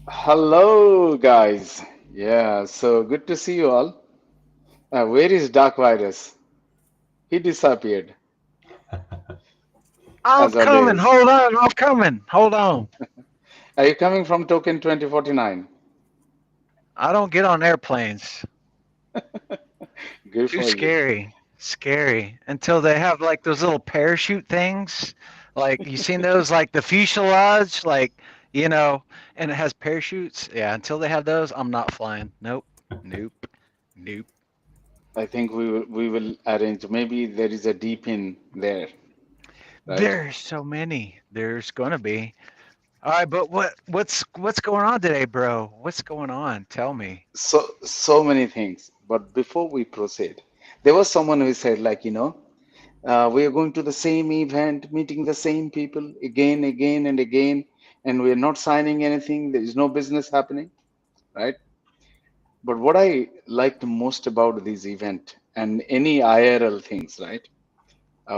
Hello, guys. Yeah, so good to see you all. Where is Dark Virus? He disappeared, I'm as coming. always. Hold on. I'm coming. Hold on. Are you coming from Token 2049? I don't get on airplanes. Good Too for you. scary. Scary. Until they have like those little parachute things. Like you seen those like the fuselage, you know, and it has parachutes. Yeah, until they have those, I'm not flying. Nope. Nope. Nope. I think we will arrange. Maybe there is a deep in there, right? There's so many. There's gonna be. All right, but what's going on today, bro? What's going on? Tell me. So many things. But before we proceed, there was someone who said, we are going to the same event, meeting the same people again and again, and we're not signing anything. There is no business happening, right? But what I liked most about this event and any IRL things, right?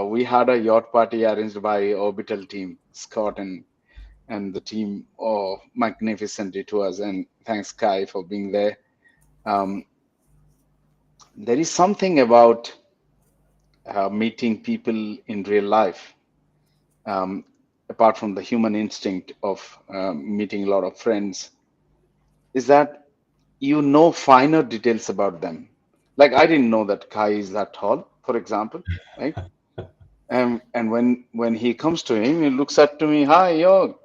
We had a yacht party arranged by Orbital team, Scott and the team. Oh, magnificent it was, and thanks Kai for being there. Um, there is something about meeting people in real life, um, apart from the human instinct of meeting a lot of friends, is that you know finer details about them. Like I didn't know that Kai is that tall, for example, right? And when he comes to him, he looks up to me, hi, yo.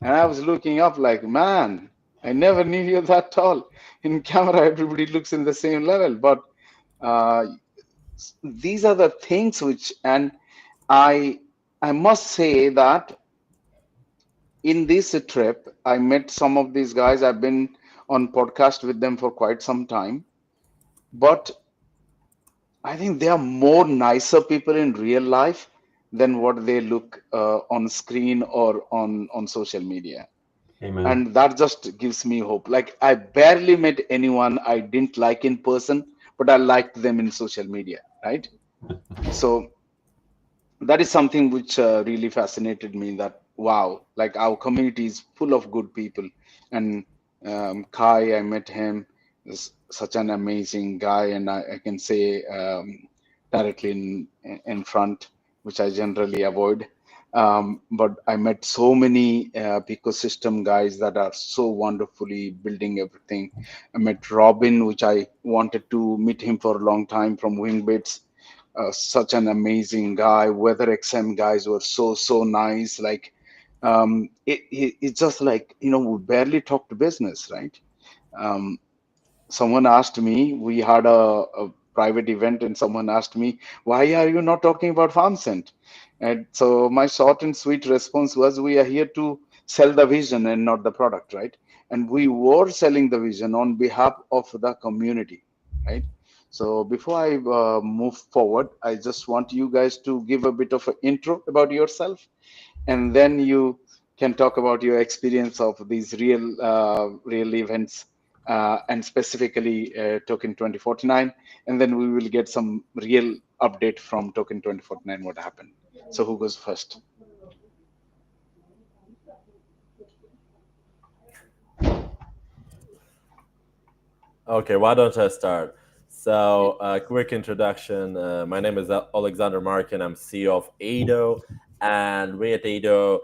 And I was looking up like, man, I never knew you're that tall. In camera, everybody looks in the same level. But uh, these are the things which, and I, I must say that in this trip, I met some of these guys. I've been on podcast with them for quite some time, but I think they are more nicer people in real life than what they look on screen or on social media. Amen. And that just gives me hope. Like I barely met anyone I didn't like in person, but I liked them in social media, right? So that is something which really fascinated me, that wow, like our community is full of good people. And Kai, I met him, is such an amazing guy, and I can say directly in front, which I generally avoid. But I met so many ecosystem guys that are so wonderfully building everything. I met Robin, which I wanted to meet him for a long time, from Wingbits. Such an amazing guy. Weather XM guys were so nice. Like it's just like, we barely talked business, right? Um, Someone asked me, we had a private event, and someone asked me, why are you not talking about FarmScent? And so my short and sweet response was, we are here to sell the vision and not the product, right? And we were selling the vision on behalf of the community, right? So before I move forward, I just want you guys to give a bit of an intro about yourself, and then you can talk about your experience of these real events, and specifically Token 2049, and then we will get some real update from Token 2049 what happened. So who goes first? Okay, why don't I start? So, quick introduction. My name is Alexander Markin. I'm CEO of Ado, and we at Ado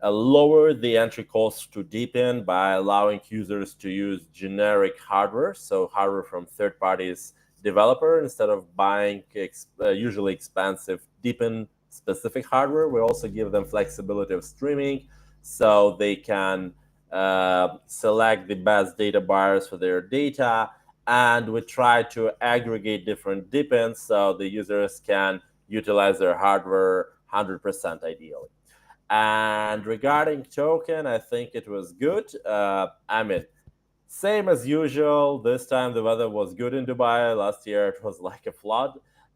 lower the entry cost to DePIN by allowing users to use generic hardware, so hardware from third parties developer, instead of buying usually expensive DePIN specific hardware. We also give them flexibility of streaming, so they can select the best data buyers for their data. And we try to aggregate different DePINs so the users can utilize their hardware 100% ideally. And regarding token, I think it was good. I mean, same as usual. This time the weather was good in Dubai. Last year it was like a flood.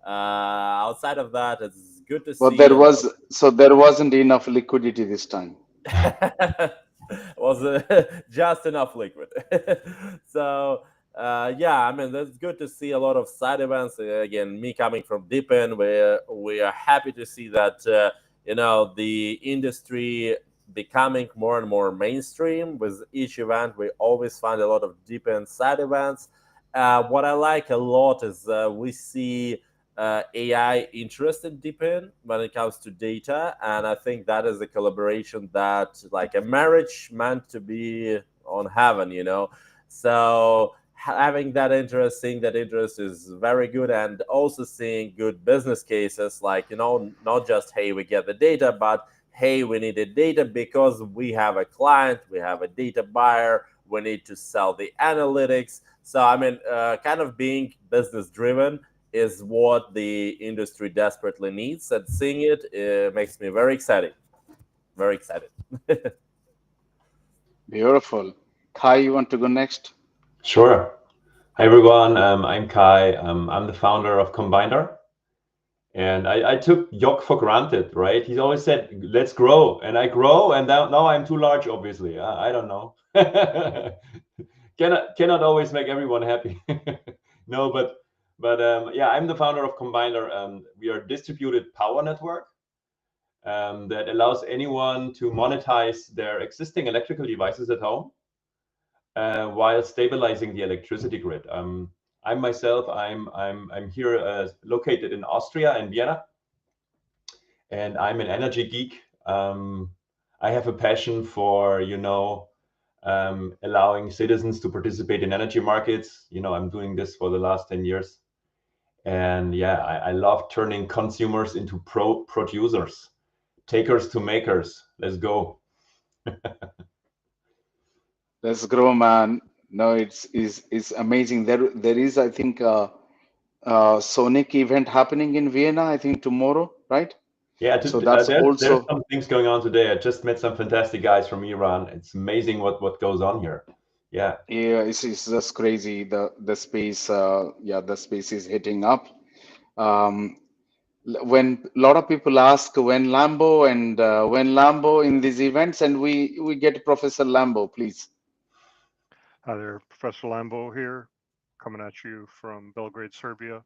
Outside of that, it's good to But see a lot there wasn't enough liquidity this time. of was just enough liquid. So yeah, I mean that's good to see a lot of side events. Again, me coming from DeepIn, we are happy to see that the industry becoming more and more mainstream. With each event, we always find a lot of DePIN side events. What I like a lot is we see AI interest in DePIN when it comes to data, and I think that is a collaboration that, like a marriage meant to be on heaven, you know. So having that interest, seeing that interest is very good, and also seeing good business cases, like, you know, not just hey we get the data, but hey we need the data because we have a client, we have a data buyer, we need to sell the analytics. So I mean, kind of being business driven is what the industry desperately needs, and seeing it makes me very excited, very excited. Beautiful. Kai, you want to go next? Sure. Hi everyone, I'm Kai. I'm the founder of Combiner. And I took Yok for granted, right? He's always said, let's grow. And I grow, and now I'm too large, obviously. I don't know. Cannot always make everyone happy. No, but yeah, I'm the founder of Combiner. We are a distributed power network that allows anyone to monetize their existing electrical devices at home while stabilizing the electricity grid. I'm myself, I'm here located in Austria, in Vienna, and I'm an energy geek. I have a passion for, allowing citizens to participate in energy markets. I'm doing this for the last 10 years. And yeah, I love turning consumers into producers, takers to makers. Let's go. Let's grow, man. No, it's amazing. There is, I think, Sonic event happening in Vienna, I think tomorrow, right? Yeah, So that's there's also, some things going on today. I just met some fantastic guys from Iran. It's amazing what goes on here. Yeah. yeah, it's just crazy. The space, yeah, the space is hitting up. Um, when a lot of people ask when Lambo in these events, and we get Professor Lambo, please. Hi there, Professor Lambo here, coming at you from Belgrade, Serbia.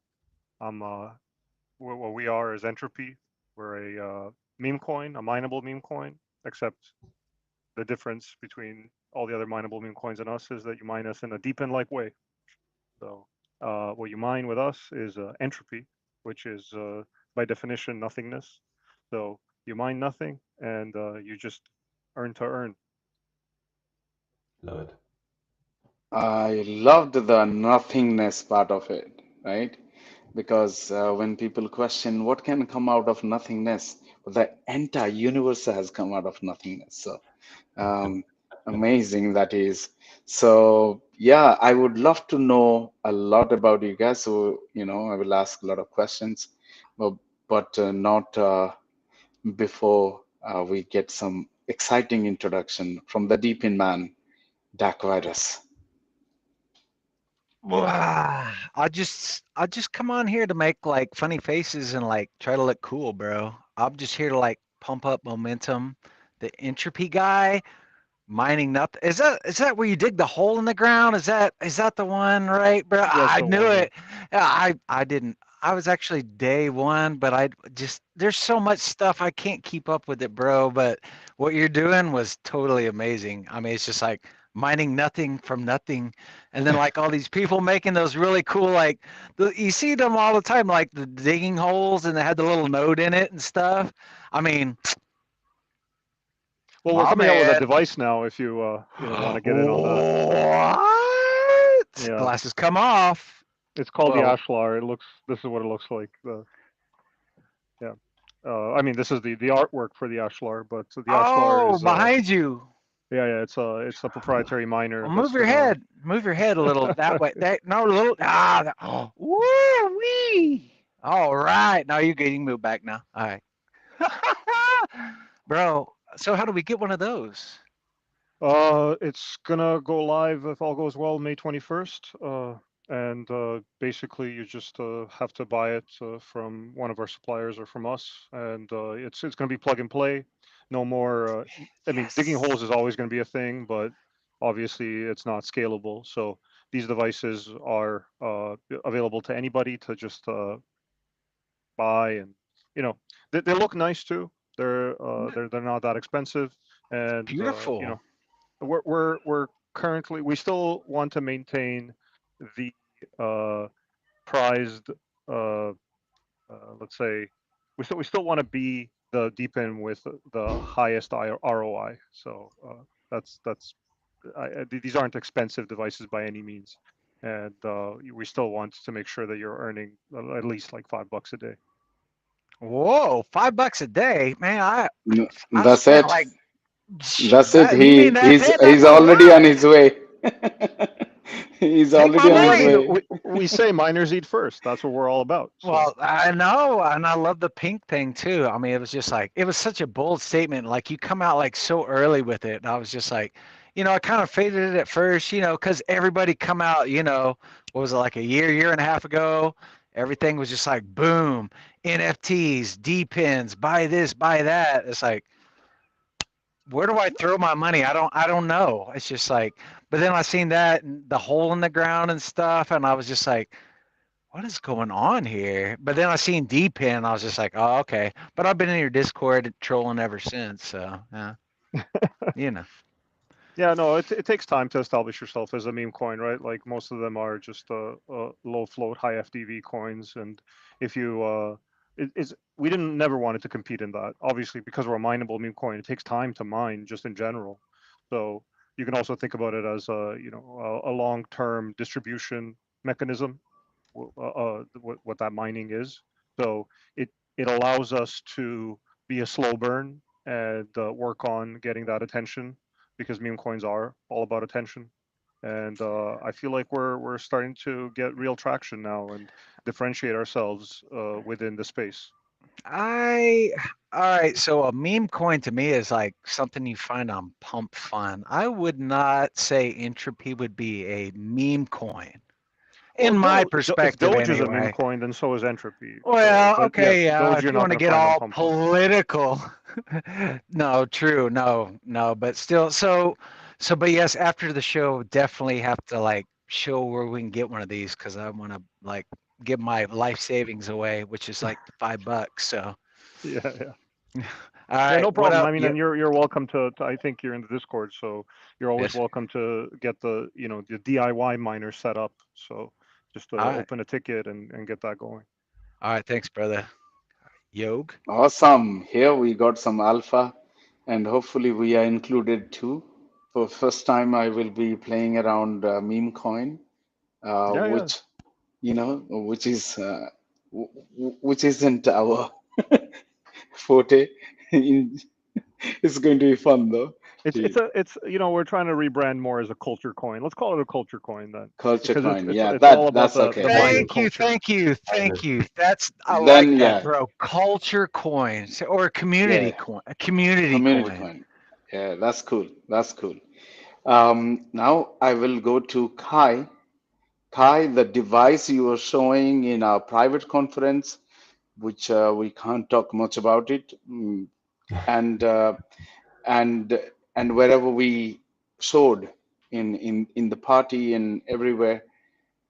I'm what we are is Entropy. We're a meme coin, a mineable meme coin, except the difference between all the other mineable meme coins and us is that you mine us in a DePIN-like way. So what you mine with us is entropy, which is by definition nothingness. So you mine nothing, and you just earn to earn. Love it. I loved the nothingness part of it, right? Because when people question what can come out of nothingness, well, the entire universe has come out of nothingness. So um, amazing that is. So yeah, I would love to know a lot about you guys. So I will ask a lot of questions, but not before we get some exciting introduction from the deep in man, Dak Virus. Wow. I just come on here to make like funny faces and like try to look cool, bro. I'm just here to like pump up momentum. The entropy guy mining nothing. Is that where you dig the hole in the ground? Is that the one, right, bro? That's I the knew one, yeah. it. Yeah, I didn't. I was actually day one, but I just there's so much stuff I can't keep up with it, bro. But what you're doing was totally amazing. I mean, it's just like mining nothing from nothing, and then like all these people making those really cool like you see them all the time, like the digging holes, and they had the little node in it and stuff. I mean, Well, we're my coming out with a man. device now. If you want to get in on that, What? yeah, Glasses come off. it's called the Whoa. Ashlar. This is what it looks like. Yeah, I mean, this is the artwork for the Ashlar, but the Ashlar Oh, is behind you. yeah, it's a proprietary Well, miner that's move your gonna. head. Move your head a little that way. That no, a little. Oh, woo wee. All right. Now you're getting moved back now. All right. Bro, so how do we get one of those? It's gonna go live if all goes well May 21st. And basically you just have to buy it from one of our suppliers or from us, and it's going to be plug and play. No more. I mean, digging Yes. holes is always going to be a thing, but obviously it's not scalable. So these devices are available to anybody to just buy, and you know they look nice too. They're not that expensive. And Beautiful. we're currently, we still want to maintain the prized, let's say, we still want to be the DePIN with the highest ROI. So that's these aren't expensive devices by any means, and we still want to make sure that you're earning at least like $5 a day. Whoa, $5 a day, man! I That's spent it. like That's it. that. You mean that's it? That's He's a already on lot. his way. He's Take my already on Well, I his money. mean, way. we say miners eat first. That's what we're all about. So Well, I know, and I love the pink thing too. I mean, it was just like it was such a bold statement. Like you come out like so early with it, and I was just like, I kind of faded it at first, because everybody come out, what was it like a year and a half ago? Everything was just like boom, NFTs, DPins, buy this, buy that. It's like, where do I throw my money? I don't know. It's just like, but then I seen that and the hole in the ground and stuff, and I was just like, what is going on here? But then I seen DPIN, I was just like, oh, okay. But I've been in your Discord trolling ever since, so yeah, you know. yeah, no, it takes time to establish yourself as a meme coin, right? Like most of them are just low float, high FDV coins, and if you we didn't never wanted to compete in that. Obviously, because we're a mineable meme coin, it takes time to mine just in general. So you can also think about it as a long-term distribution mechanism. What that mining is. So it allows us to be a slow burn and work on getting that attention, because meme coins are all about attention. And I feel like we're starting to get real traction now and differentiate ourselves within the space. I All right, so a meme coin to me is like something you find on Pump Fun. I would not say Entropy would be a meme coin, Well, in my If perspective Doge is a meme anyway. coin, then so is Entropy. Well, But okay, yes, yeah, Doge if you're you not want to going to get find on all Pump Fun. political. No, true. No, but still, but yes, after the show, definitely have to like show where we can get one of these because I want to like give my life savings away, which is like $5. So, Yeah, yeah. all Yeah, right, no what problem. up? I mean, Yeah, and you're welcome to. I think you're in the Discord, so you're always yes. welcome to get the the DIY miner set up. So just All right, open a ticket and get that going. all right. Thanks, brother. Yog. Awesome. Here we got some alpha, and hopefully we are included too. For first time, I will be playing around meme coin, Yeah, yeah. which which is which isn't our forte. It's going to be fun though. The It's we're trying to rebrand more as a culture coin. Let's call it a culture coin then, culture because coin, yeah, it's all about that's the okay. mining Thank you, culture. thank you, thank you. I like Then that, yeah, bro. Culture coins or a community yeah, coin, a community community coin. coin. Yeah, that's cool. That's cool. Now I will go to Kai. Kai, the device you were showing in our private conference, which we can't talk much about it, and and and wherever we showed in the party and everywhere,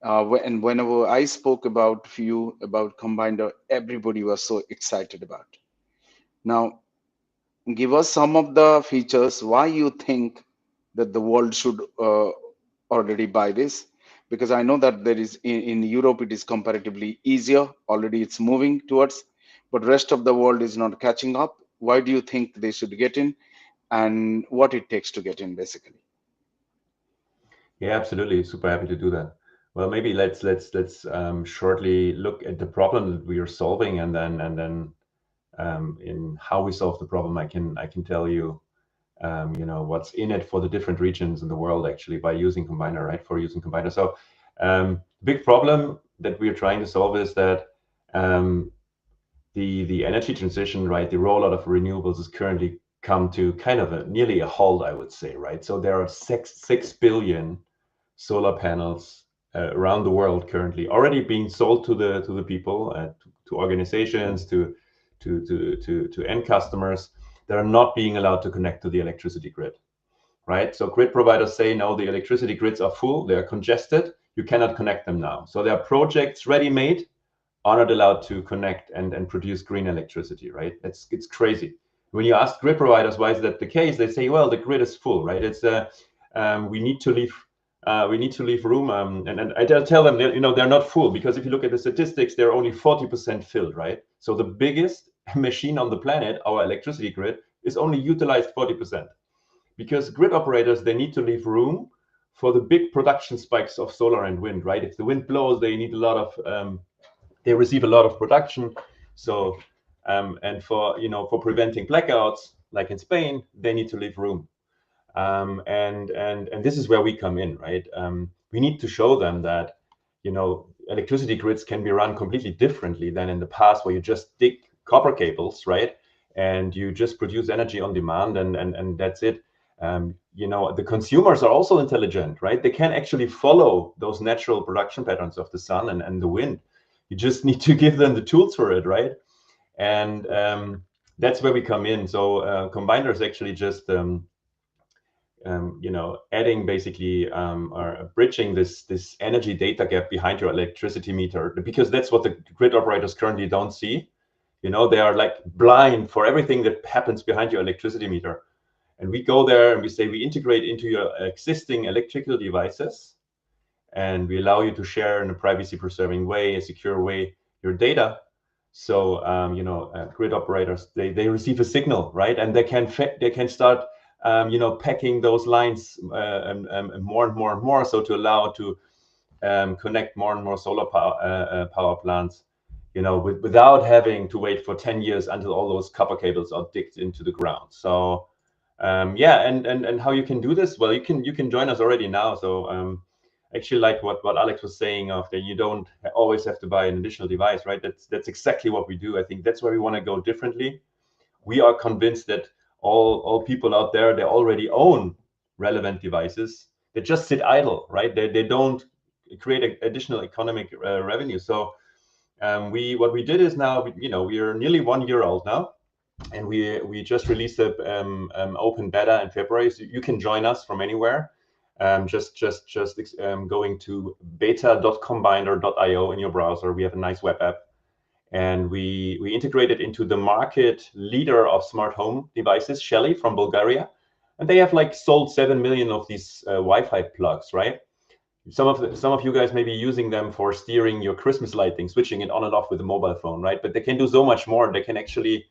and whenever I spoke about you about Combiner, everybody was so excited about. Now, give us some of the features why you think that the world should already buy this, because I know that there is in Europe it is comparatively easier, already it's moving towards, but rest of the world is not catching up. Why do you think they should get in, and what it takes to get in basically? Yeah, absolutely. Super happy to do that. Well, maybe let's shortly look at the problem that we are solving, and then in how we solve the problem, I can tell you what's in it for the different regions in the world actually by using Combiner, right? For using Combiner. So big problem that we are trying to solve is that the energy transition, right? The rollout of renewables is currently come to kind of nearly a halt, I would say, right? So there are 6 billion solar panels around the world currently already being sold to the people, to organizations, to end customers that are not being allowed to connect to the electricity grid, right? So grid providers say, no, the electricity grids are full, they are congested, you cannot connect them now. So there are projects ready-made, are not allowed to connect and produce green electricity, right? It's crazy. When you ask grid providers why is that the case, they say, well, the grid is full, right? It's we need to leave room, and I tell them that, you know, they're not full, because if you look at the statistics, they're only 40% filled, right? So the biggest machine on the planet, our electricity grid, is only utilized 40%, because grid operators, they need to leave room for the big production spikes of solar and wind, right? If the wind blows, they need a lot of they receive a lot of production. So and for, you know, for preventing blackouts, like in Spain, they need to leave room. And this is where we come in, right? We need to show them that, you know, electricity grids can be run completely differently than in the past, where you just dig copper cables, right? And you just produce energy on demand, and that's it. You know, the consumers are also intelligent, right? They can actually follow those natural production patterns of the sun and the wind. You just need to give them the tools for it, right? And that's where we come in. So Combiner is actually just you know, adding basically or bridging this energy data gap behind your electricity meter, because that's what the grid operators currently don't see. You know, they are like blind for everything that happens behind your electricity meter. And we go there and we say we integrate into your existing electrical devices, and we allow you to share in a privacy-preserving way, a secure way, your data. So you know, grid operators, they receive a signal, right, and they can start you know, packing those lines and more and more and more, so to allow to connect more and more solar power plants, you know, without having to wait for 10 years until all those copper cables are digged into the ground. So yeah, and how you can do this? Well, you can join us already now. So actually, like what Alex was saying, of that you don't always have to buy an additional device, right? That's exactly what we do. I think that's where we want to go differently. We are convinced that all people out there, they already own relevant devices. They just sit idle, right? They don't create additional economic revenue. So what we did is now, you know, we are nearly 1 year old now, and we just released a open beta in February. So you can join us from anywhere. Just going to beta.combiner.io in your browser. We have a nice web app, and we integrated into the market leader of smart home devices, Shelly from Bulgaria, and they have like sold 7 million of these Wi-Fi plugs, right? Some of you guys may be using them for steering your Christmas lighting, switching it on and off with a mobile phone, right? But they can do so much more. They can actually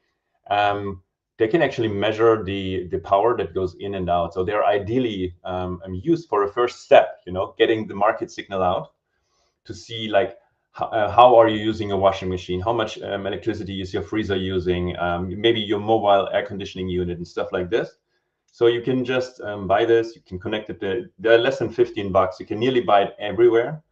measure the power that goes in and out. So they're ideally used for a first step, you know, getting the market signal out to see like how are you using a washing machine, how much electricity is your freezer using, maybe your mobile air conditioning unit and stuff like this. So you can just buy this. You can connect it. They're less than $15. You can nearly buy it everywhere,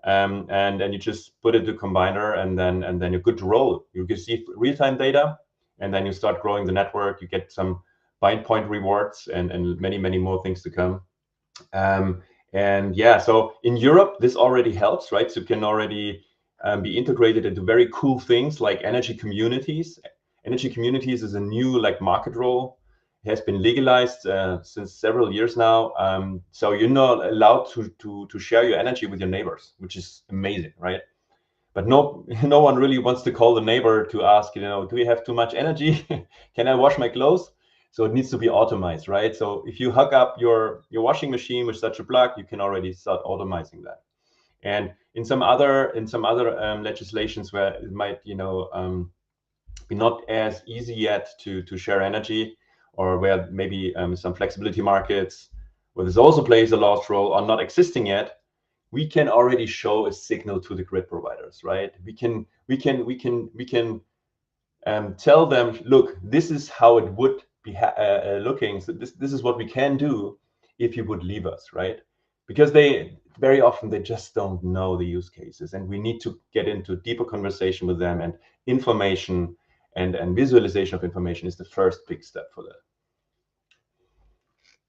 and then you just put it to Combiner, and then you're good to roll. You receive real-time data, and then you start growing the network. You get some bind point rewards and many more things to come. And yeah, so in Europe, this already helps, right? So you can already be integrated into very cool things like energy communities. Energy communities is a new like market role. It has been legalized since several years now. So you're not allowed to share your energy with your neighbors, which is amazing, right? But no one really wants to call the neighbor to ask, you know, do we have too much energy? Can I wash my clothes? So it needs to be automized, right? So if you hook up your washing machine with such a plug, you can already start automizing that. And in some other legislations where it might, you know, be not as easy yet to share energy, or where maybe some flexibility markets where this also plays a large role are not existing yet, we can already show a signal to the grid providers, right? We can tell them, look, this is how it would be looking. So this is what we can do if you would leave us, right? Because they very often they just don't know the use cases, and we need to get into deeper conversation with them, and information and visualization of information is the first big step for that.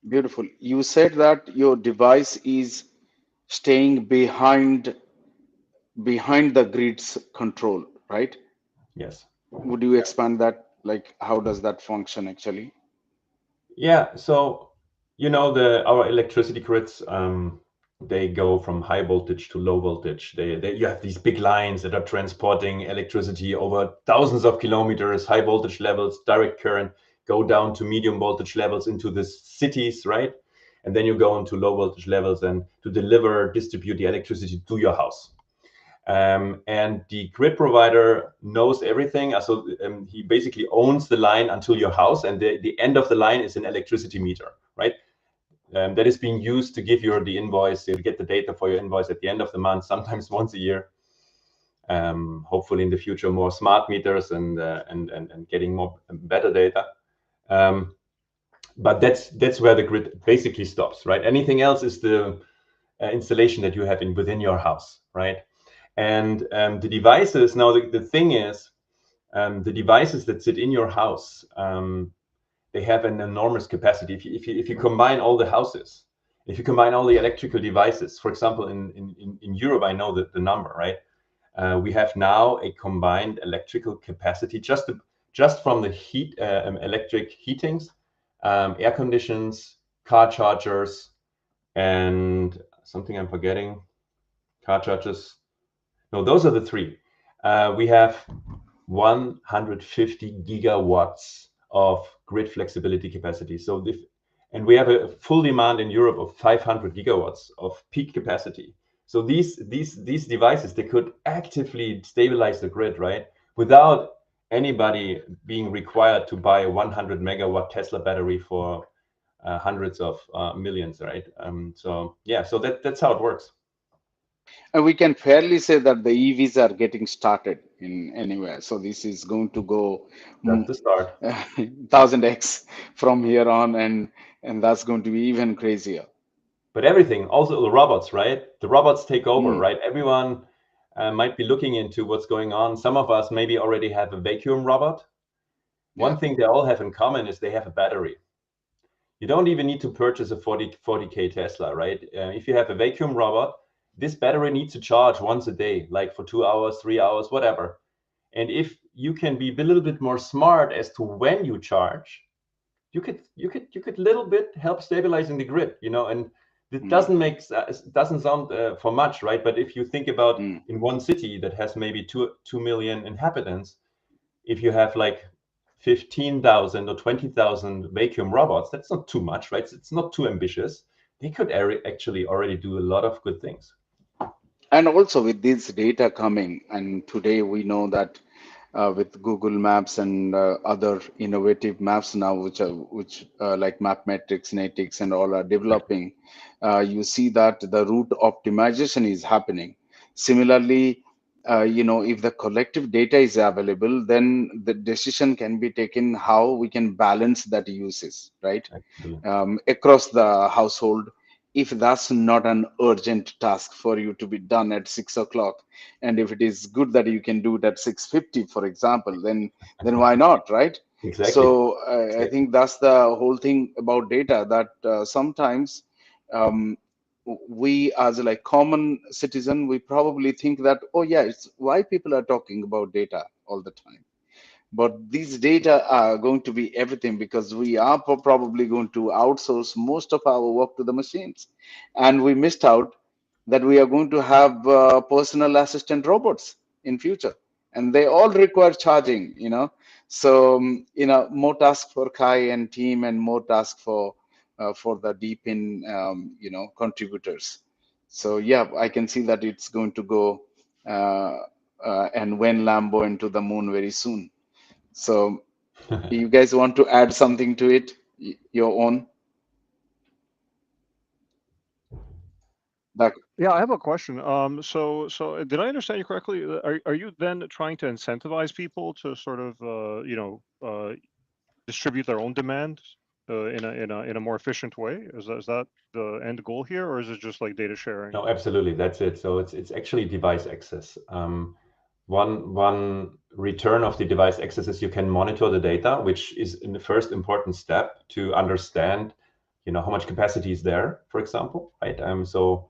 Beautiful. You said that your device is staying behind the grid's control, right? Yes. Would you expand that? Like, how does that function actually? Yeah. So, you know, our electricity grids, they go from high voltage to low voltage. You have these big lines that are transporting electricity over thousands of kilometers, high voltage levels, direct current, go down to medium voltage levels into the cities, right? And then you go into low voltage levels and to distribute the electricity to your house. And the grid provider knows everything. So he basically owns the line until your house, and the end of the line is an electricity meter, right? That is being used to give you the invoice. You'll get the data for your invoice at the end of the month, sometimes once a year. Hopefully in the future, more smart meters and getting more better data. But that's where the grid basically stops, right? Anything else is the installation that you have within your house, right? And the devices, now the thing is, the devices that sit in your house, they have an enormous capacity. If you combine all the houses, if you combine all the electrical devices, for example, in Europe, I know the number, right? We have now a combined electrical capacity just from the electric heatings, air conditions, car chargers, and something I'm forgetting, car chargers. No, those are the three. We have 150 gigawatts of grid flexibility capacity. And we have a full demand in Europe of 500 gigawatts of peak capacity. So these devices, they could actively stabilize the grid, right? Without anybody being required to buy a 100 megawatt Tesla battery for hundreds of millions, right? So yeah, so that's how it works. And we can fairly say that the EVs are getting started in anywhere. So this is going to go That's the start. 1000x from here on, and that's going to be even crazier. But everything, also the robots, right? The robots take over, right? Everyone might be looking into what's going on. Some of us maybe already have a vacuum robot. One thing they all have in common is they have a battery. You don't even need to purchase a 40K Tesla, right? If you have a vacuum robot, this battery needs to charge once a day, like for 2 hours, 3 hours, whatever. And if you can be a little bit more smart as to when you charge, you could little bit help stabilizing the grid, you know. And it doesn't sound for much, right? But if you think about in one city that has maybe 2 million inhabitants, if you have like 15,000 or 20,000 vacuum robots, that's not too much, right? It's not too ambitious. They could actually already do a lot of good things. And also with this data coming, and today we know that with Google Maps and other innovative maps now, which like Mapmetrics, Natix, and all are developing, you see that the route optimization is happening. Similarly, if the collective data is available, then the decision can be taken how we can balance that uses, right? Across the household. If that's not an urgent task for you to be done at 6 o'clock, and if it is good that you can do it at 6:50, for example, then why not, right? Exactly. So I think that's the whole thing about data, that sometimes we as like common citizen, we probably think that, oh yeah, it's why people are talking about data all the time. But these data are going to be everything, because we are probably going to outsource most of our work to the machines. And we missed out that we are going to have personal assistant robots in future. And they all require charging, So, more task for Kai and team, and more task for the DePIN, contributors. So, yeah, I can see that it's going to go and when Lambo into the moon very soon. So you guys want to add something to it, your own? Yeah, I have a question. So did I understand you correctly? Are you then trying to incentivize people to sort of distribute their own demand in a more efficient way? Is that the end goal here, or is it just like data sharing? No, absolutely, that's it. So it's actually device access. One return of the device access is you can monitor the data, which is in the first important step to understand, how much capacity is there, for example, right? So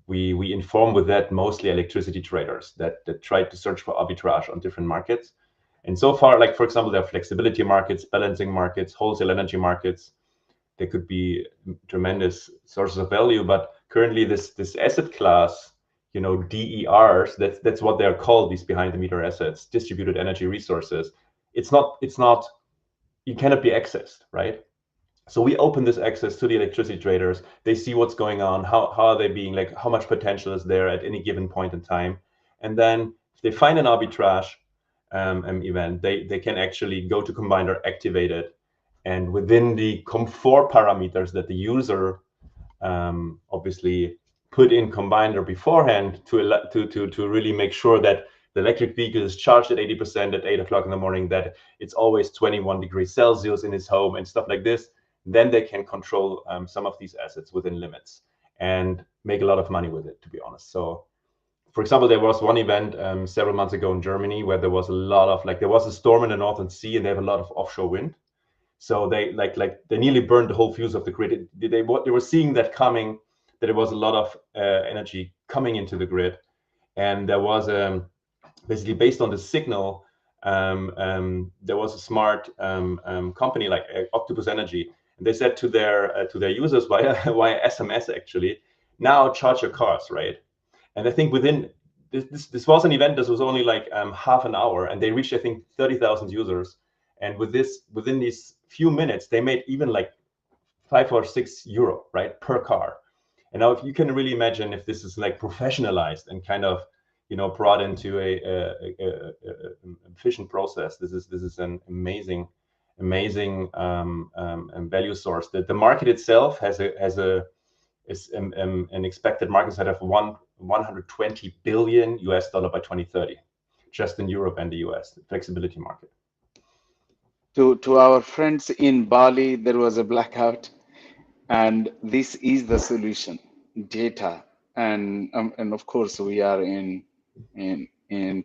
we inform with that mostly electricity traders that try to search for arbitrage on different markets. And so far, like for example, there are flexibility markets, balancing markets, wholesale energy markets. They could be tremendous sources of value, but currently this asset class, DERs, that's what they're called, these behind the meter assets, distributed energy resources. It's not you cannot be accessed, right? So we open this access to the electricity traders. They see what's going on, how are they being, like, how much potential is there at any given point in time. And then if they find an arbitrage event, they can actually go to Combiner, activate it, and within the comfort parameters that the user obviously put in Combiner beforehand to really make sure that the electric vehicle is charged at 80% at 8 o'clock in the morning, that it's always 21 degrees Celsius in his home and stuff like this, then they can control some of these assets within limits and make a lot of money with it, to be honest. So, for example, there was one event several months ago in Germany where there was a lot of, like, there was a storm in the Northern Sea and they have a lot of offshore wind. So they they nearly burned the whole fuse of the grid. They were seeing that coming, that there was a lot of energy coming into the grid, and there was basically based on the signal. There was a smart company like Octopus Energy, and they said to their users via SMS actually, now charge your cars, right? And I think within this was an event. This was only like half an hour, and they reached, I think, 30,000 users. And within these few minutes, they made even like €5 or €6, right, per car. And now, if you can really imagine if this is like professionalized and kind of, brought into a efficient process, this is an amazing value source. That the market itself has an expected market size of $120 billion by 2030, just in Europe and the US, the flexibility market. To our friends in Bali, there was a blackout, and this is the solution: data. And of course, we are in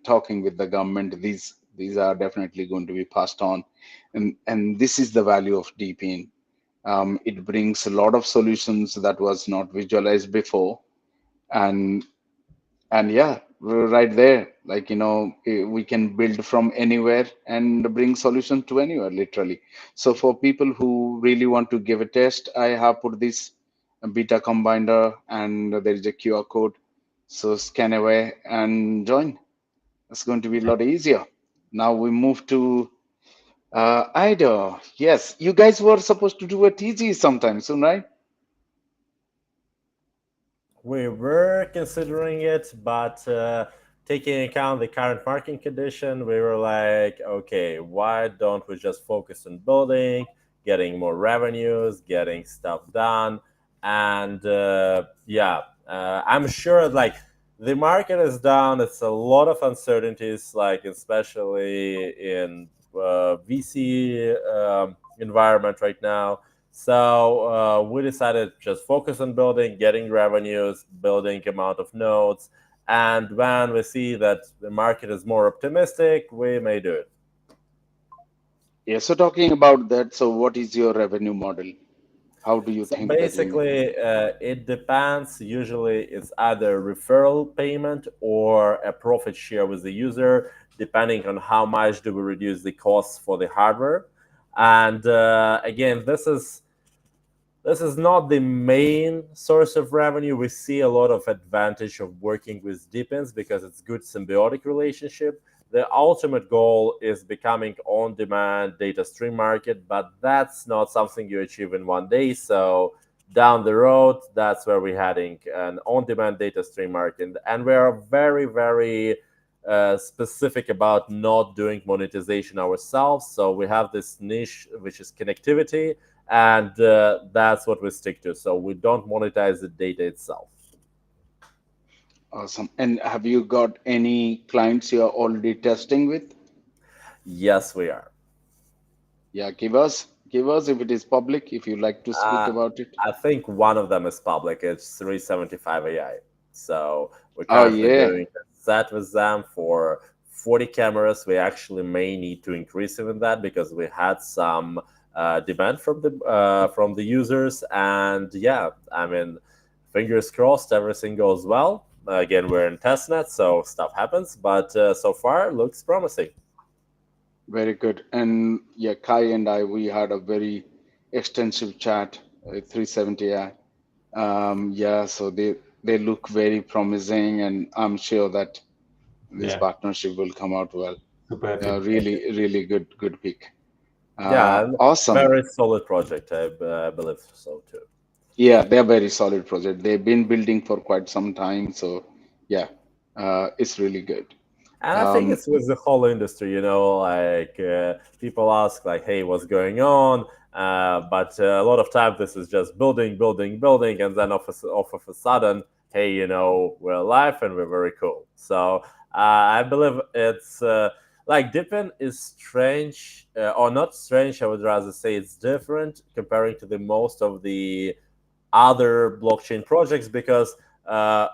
talking with the government. These are definitely going to be passed on, and this is the value of DePIN. It brings a lot of solutions that was not visualized before, and yeah, we're right there. Like, we can build from anywhere and bring solution to anywhere, literally. So for people who really want to give a test, I have put this beta combiner, and there is a QR code. So scan away and join. It's going to be a lot easier. Now we move to Ida. Yes, you guys were supposed to do a TG sometime soon, right? We were considering it, but taking into account the current market condition, we were like, okay, why don't we just focus on building, getting more revenues, getting stuff done, and I'm sure like the market is down. It's a lot of uncertainties, like especially in VC environment right now. So we decided to just focus on building, getting revenues, building amount of nodes. And when we see that the market is more optimistic, we may do it. Yeah, so talking about that, so what is your revenue model? How do you think basically, it depends. Usually it's either referral payment or a profit share with the user, depending on how much do we reduce the costs for the hardware. And again, this is not the main source of revenue. We see a lot of advantage of working with DePINs because it's good symbiotic relationship. The ultimate goal is becoming on-demand data stream market, but that's not something you achieve in one day. So down the road, that's where we're heading, an on-demand data stream market. And we are very, very specific about not doing monetization ourselves. So we have this niche, which is connectivity, and that's what we stick to. So we don't monetize the data itself. Awesome. And have you got any clients you are already testing with? Yes, we are. Yeah, give us if it is public, if you like to speak about it. I think one of them is public. It's 375 AI. So we're currently doing a set with them for 40 cameras. We actually may need to increase even that because we had some demand from the users. And yeah, I mean, fingers crossed, everything goes well. Again, we're in testnet, so stuff happens. But so far, it looks promising. Very good. And yeah, Kai and I, we had a very extensive chat at 370i. Yeah, so they look very promising, and I'm sure that this partnership will come out well. Super happy. Really good pick. Yeah, and Awesome. very solid project. I believe so too. Yeah, they're very solid project. They've been building for quite some time. So yeah, it's really good. And I think Um, it's with the whole industry, like people ask, like, "Hey, what's going on?" But a lot of time, this is just building, building, building, and then off of a sudden, hey, we're alive and we're very cool. So I believe it's like DePIN is strange, or not strange. I would rather say it's different comparing to the most of the other blockchain projects because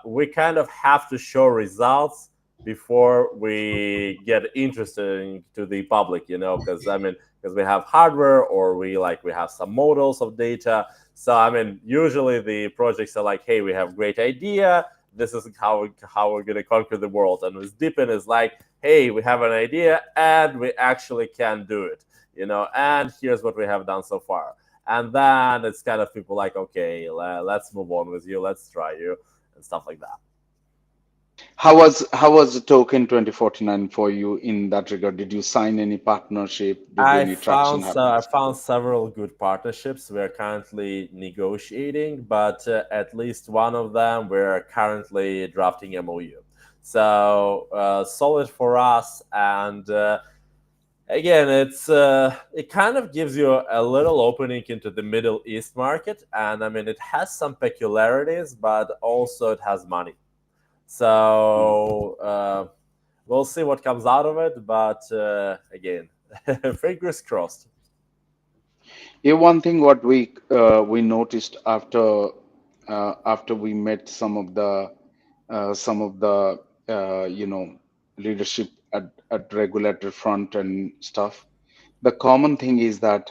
we kind of have to show results before we get interested to the public, because because we have hardware or we have some models of data. So usually the projects are like, hey, we have great idea. This is how we're gonna conquer the world. And with DePIN is like, hey, we have an idea and we actually can do it, and here's what we have done so far. And then it's kind of people like, okay, let's move on with you, let's try you, and stuff like that. how was the token 2049 for you in that regard? Did you sign any partnership? Did any traction happen? I found several good partnerships. We're currently negotiating, but at least one of them we're currently drafting MOU. So solid for us, and again, it kind of gives you a little opening into the Middle East market, and it has some peculiarities, but also it has money. Mm. So we'll see what comes out of it. But again, fingers crossed. Yeah, one thing what we noticed after we met some of the leadership at regulator front and stuff. The common thing is that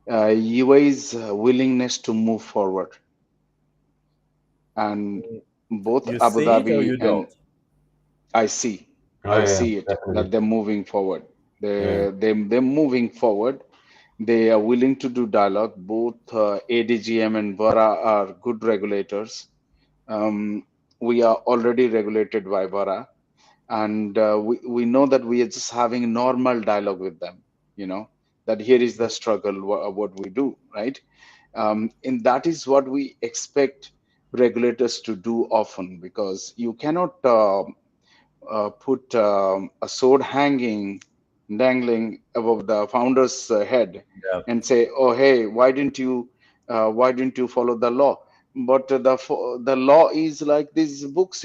UAE's willingness to move forward, and both You Abu see it or Dhabi you and don't. I see, Oh I yeah, yeah, see it that definitely. they're moving forward. Yeah. They're moving forward. They are willing to do dialogue. Both ADGM and VARA are good regulators. We are already regulated by VARA, and we know that we are just having normal dialogue with them. You know that here is the struggle, what we do, right? And that is what we expect regulators to do often, because you cannot put a sword dangling above the founder's head Yeah, and say, "Oh, hey, why didn't you follow the law?" But the law is like these books,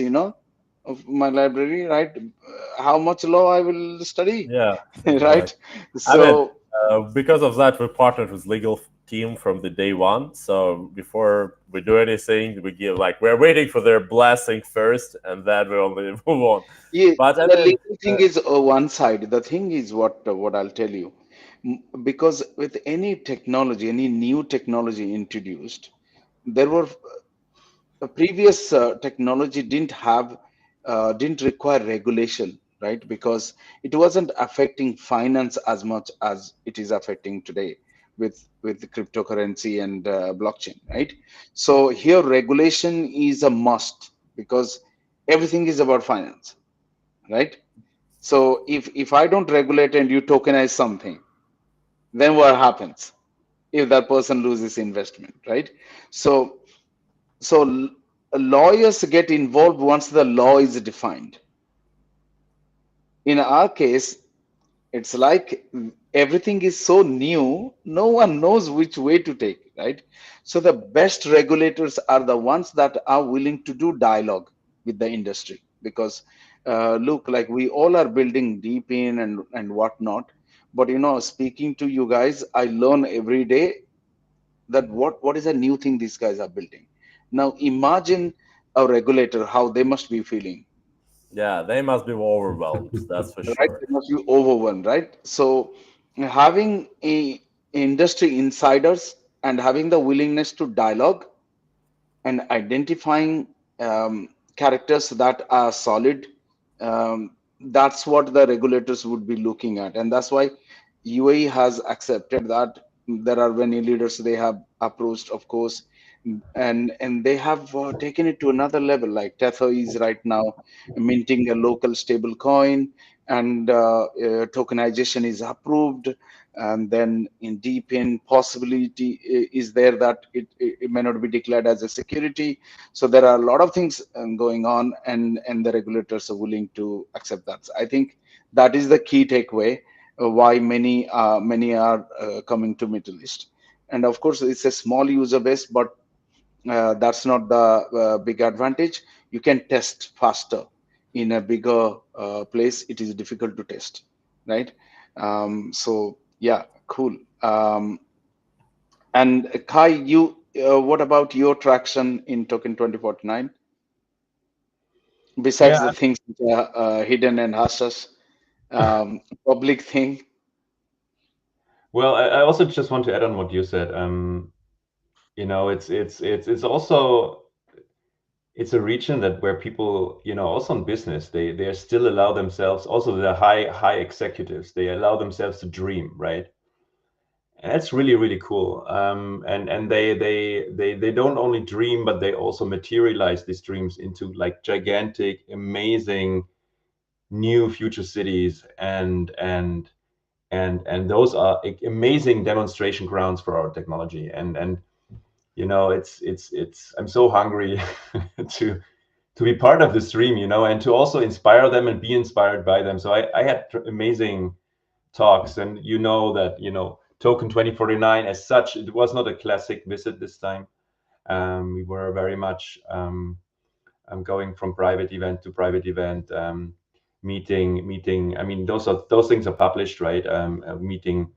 of my library, right? How much law I will study, yeah, exactly. right? I mean, So because of that, we partnered with legal team from the day one. So before we do anything, we give like we're waiting for their blessing first, and then we only move on. yeah, But the legal thing is one side. The thing is what I'll tell you. Because with any technology, any new technology introduced, there were the previous technology didn't require regulation, right? Because it wasn't affecting finance as much as it is affecting today with the cryptocurrency and blockchain, right? So here regulation is a must, because everything is about finance, right? So if I don't regulate and you tokenize something, then what happens if that person loses investment, right? So so lawyers get involved once the law is defined. In our case, it's like everything is so new, no one knows which way to take, right? So the best regulators are the ones that are willing to do dialogue with the industry, because look, like we all are building deep in and whatnot, but speaking to you guys, I learn every day that what is a new thing these guys are building. Now imagine a regulator, how they must be feeling, yeah, they must be overwhelmed. That's for right? sure. They must be overwhelmed, right? So having a industry insiders and having the willingness to dialogue and identifying characters that are solid, that's what the regulators would be looking at. And that's why UAE has accepted that. There are many leaders they have approached, of course, and they have taken it to another level. Like Tether is right now minting a local stable coin, and tokenization is approved. and then in DePIN, possibility is there that it may not be declared as a security. So there are a lot of things going on, and the regulators are willing to accept that. So I think that is the key takeaway, why many are coming to Middle East. And of course, it's a small user base, but that's not the big advantage. You can test faster. In a bigger place, it is difficult to test, right? So yeah, cool. And Kai, what about your traction in Token 2049? Yeah, Besides the things which are hidden and hush, public thing. well, I also just want to add on what you said. It's also it's a region that where people, also in business, they still allow themselves, also the high executives, they allow themselves to dream, right? And that's really really cool. And they don't only dream, but they also materialize these dreams into like gigantic, amazing new future cities, and those are amazing demonstration grounds for our technology. And it's I'm so hungry to be part of this dream, and to also inspire them and be inspired by them. So I had amazing talks, and that Token 2049 as such, it was not a classic visit this time. We were very much going from private event to private event, meeting. I mean, those things are published, right? Meeting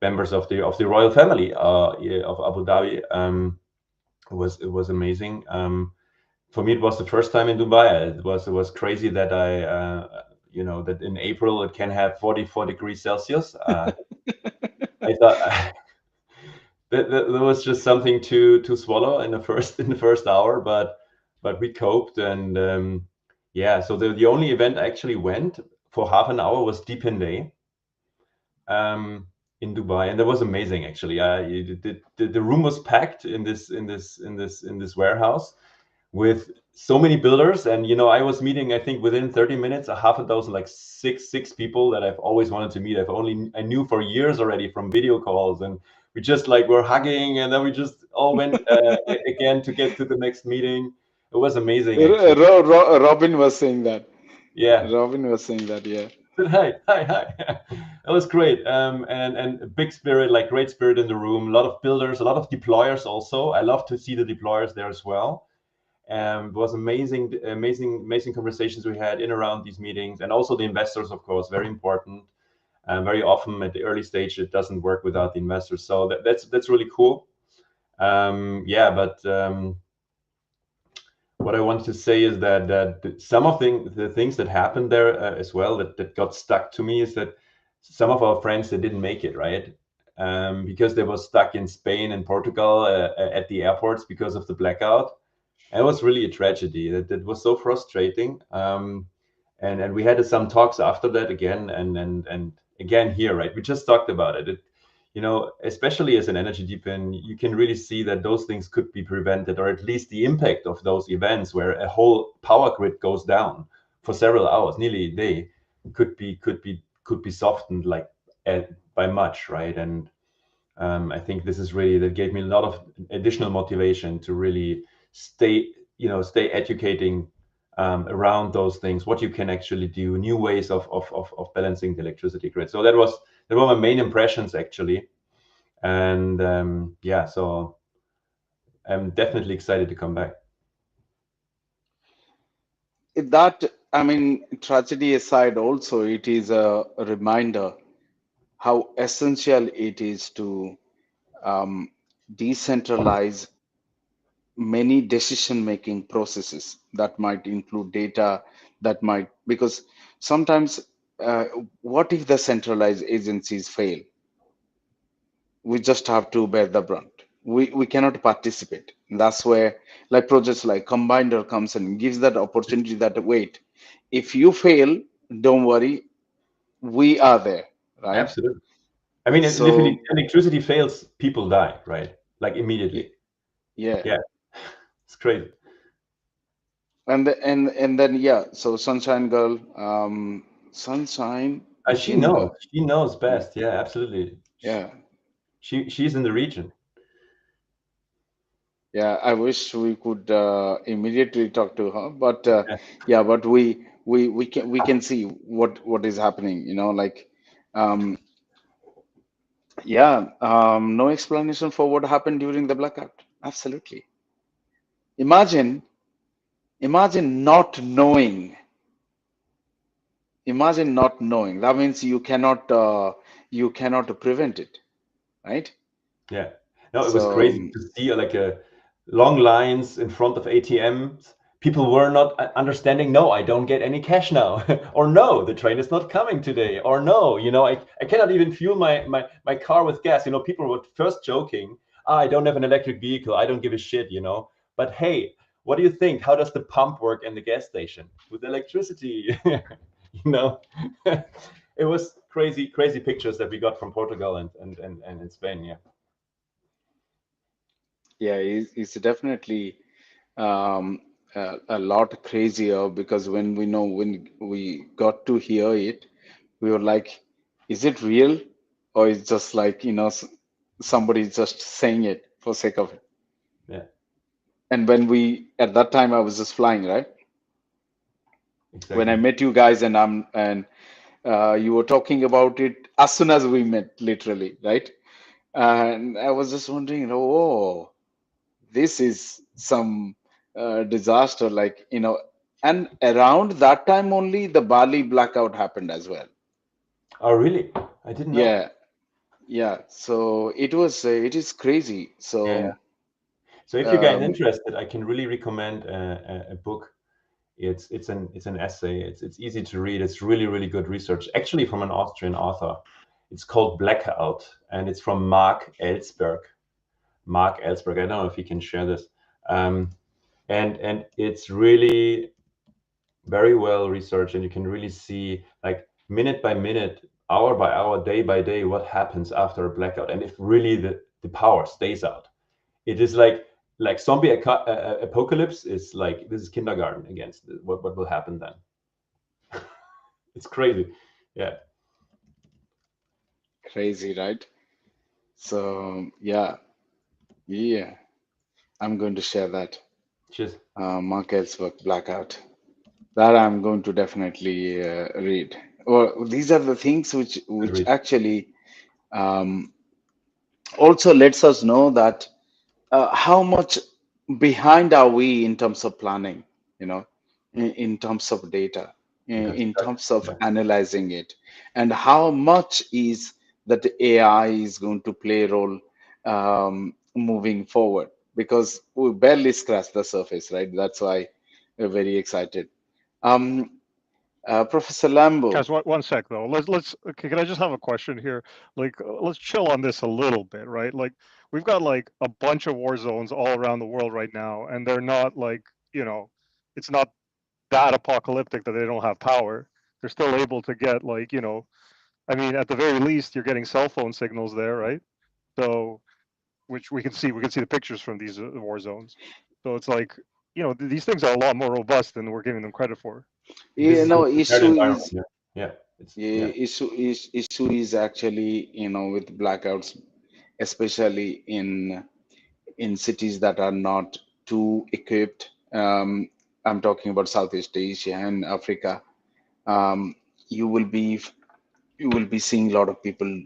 members of the royal family yeah, of Abu Dhabi. It was amazing. For me, it was the first time in Dubai. It was crazy that that in April it can have 44 degrees Celsius. I thought that was just something to swallow in the first hour, but we coped. And yeah, so the only event I actually went for half an hour was DePIN Day in Dubai, and that was amazing actually. The room was packed in this warehouse with so many builders. And I was meeting, I think within 30 minutes, a half a dozen, like six people that I've always wanted to meet. I knew for years already from video calls, and we just like were hugging, and then we just all went again to get to the next meeting. It was amazing actually. Robin was saying that. Yeah. Robin was saying that. Yeah. Hi. That was great. And a big spirit, like great spirit in the room. A lot of builders, a lot of deployers also. I love to see the deployers there as well. It was amazing conversations we had in around these meetings, and also the investors, of course, very important. Very often at the early stage, it doesn't work without the investors. So that's really cool. Yeah, but what I want to say is that some of the things that happened there as well that got stuck to me is that some of our friends, they didn't make it, right? Because they were stuck in Spain and Portugal at the airports because of the blackout. And it was really a tragedy. That was so frustrating. And we had some talks after that again, and again here, right? We just talked about it. Especially as an energy deepen, you can really see that those things could be prevented, or at least the impact of those events where a whole power grid goes down for several hours, nearly a day, could be softened like by much, right? And I think this is really that gave me a lot of additional motivation to really stay educating around those things, what you can actually do, new ways of balancing the electricity grid. So that were my main impressions actually. And yeah, so I'm definitely excited to come back. That, I mean, tragedy aside, also it is a reminder how essential it is to decentralize many decision-making processes that might include data, that might, because sometimes what if the centralized agencies fail? We just have to bear the brunt. We cannot participate. That's where like projects like Combiner comes and gives that opportunity that wait, if you fail, don't worry, we are there, right? Absolutely. I mean, if So electricity fails, people die, right? Like immediately. yeah, Yeah, it's crazy. and then yeah, so Sunshine Girl, Sunshine She Jin knows. Girl. She knows best. Yeah, absolutely. Yeah. She's in the region. Yeah, I wish we could immediately talk to her, but Yeah. yeah, but we can see what is happening, like um yeah, no explanation for what happened during the blackout. Absolutely. Imagine, imagine not knowing. Imagine not knowing. That means you cannot prevent it, right? Yeah. No, it was So crazy to see like a long lines in front of ATMs. People were not understanding, no, I don't get any cash now. Or no, the train is not coming today. Or no, I cannot even fuel my car with gas. People were first joking, I don't have an electric vehicle. I don't give a shit. But hey, what do you think? How does the pump work in the gas station with electricity? you know, it was crazy, crazy pictures that we got from Portugal and in Spain. Yeah. yeah, it's definitely a lot crazier because when we got to hear it, we were like, is it real or it's just like, somebody just saying it for sake of it? Yeah, And when at that time, I was just flying, right? When I exactly. met you guys and you were talking about it as soon as we met, literally, right? And I was just wondering, oh, this is some disaster, like, and around that time only the Bali blackout happened as well. Oh, really? I didn't know. Yeah, yeah. So it is crazy. Yeah. So, So if you guys um, interested, I can really recommend a book. It's an essay. It's easy to read. It's really, really good research, actually from an Austrian author. It's called Blackout, and it's from Mark Ellsberg. Mark Ellsberg. I don't know if he can share this. And it's really very well researched, and you can really see like minute by minute, hour by hour, day by day, what happens after a blackout, and if really the power stays out. It is like zombie apocalypse is like, this is kindergarten against what will happen then. It's crazy. Yeah. crazy, right? So, yeah, yeah. I'm going to share that. Cheers. Mark Ellsworth Blackout. That I'm going to definitely read. Well, these are the things Good which read. actually um, also lets us know that how much behind are we in terms of planning, in terms of data, Because in terms of yeah. analyzing it, and how much is that AI is going to play a role moving forward, because we barely scratched the surface, right? That's why we're very excited. Um, Professor Lambo, Guys, one sec though. Let's okay, can I just have a question here? Like, let's chill on this a little bit, right? Like, we've got like a bunch of war zones all around the world right now, and they're not like, it's not that apocalyptic that they don't have power. They're still able to get like, I mean, at the very least, you're getting cell phone signals there, right? So, which we can see the pictures from these war zones. So it's like, these things are a lot more robust than we're giving them credit for. This is a prepared issue environment. is Yeah. Yeah. It's yeah, yeah. issue is actually, with blackouts, especially in cities that are not too equipped. I'm talking about Southeast Asia and Africa. Um, you will be you will be seeing a lot of people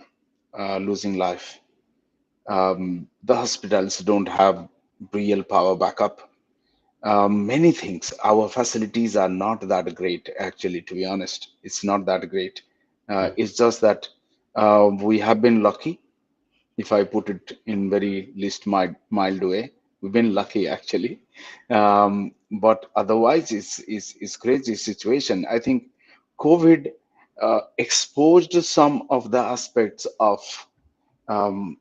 losing life. The hospitals don't have real power backup. Many things. Our facilities are not that great, actually, to be honest. It's not that great. Yeah. It's just that we have been lucky, if I put it in very least mild way. We've been lucky, actually. But otherwise, it's crazy situation. I think COVID exposed some of the aspects of um,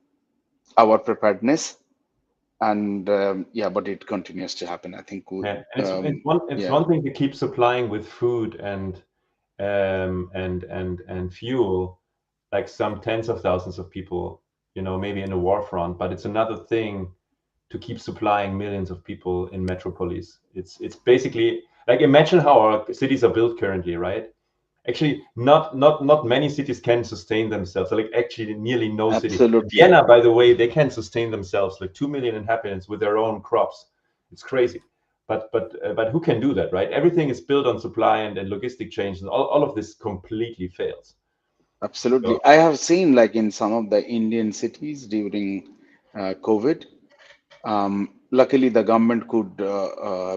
our preparedness, and yeah, but it continues to happen. I think Yeah. And it's yeah. one thing to keep supplying with food and fuel, like some tens of thousands of people, maybe in a war front. But it's another thing to keep supplying millions of people in metropolis. It's basically like, imagine how our cities are built currently, right? Actually, not many cities can sustain themselves. Like actually, nearly no city. Absolutely. Vienna, by the way, they can sustain themselves, like 2 million inhabitants with their own crops. It's crazy. But who can do that, right? Everything is built on supply and logistic chains, and all of this completely fails. Absolutely. So I have seen like in some of the Indian cities during COVID, luckily the government could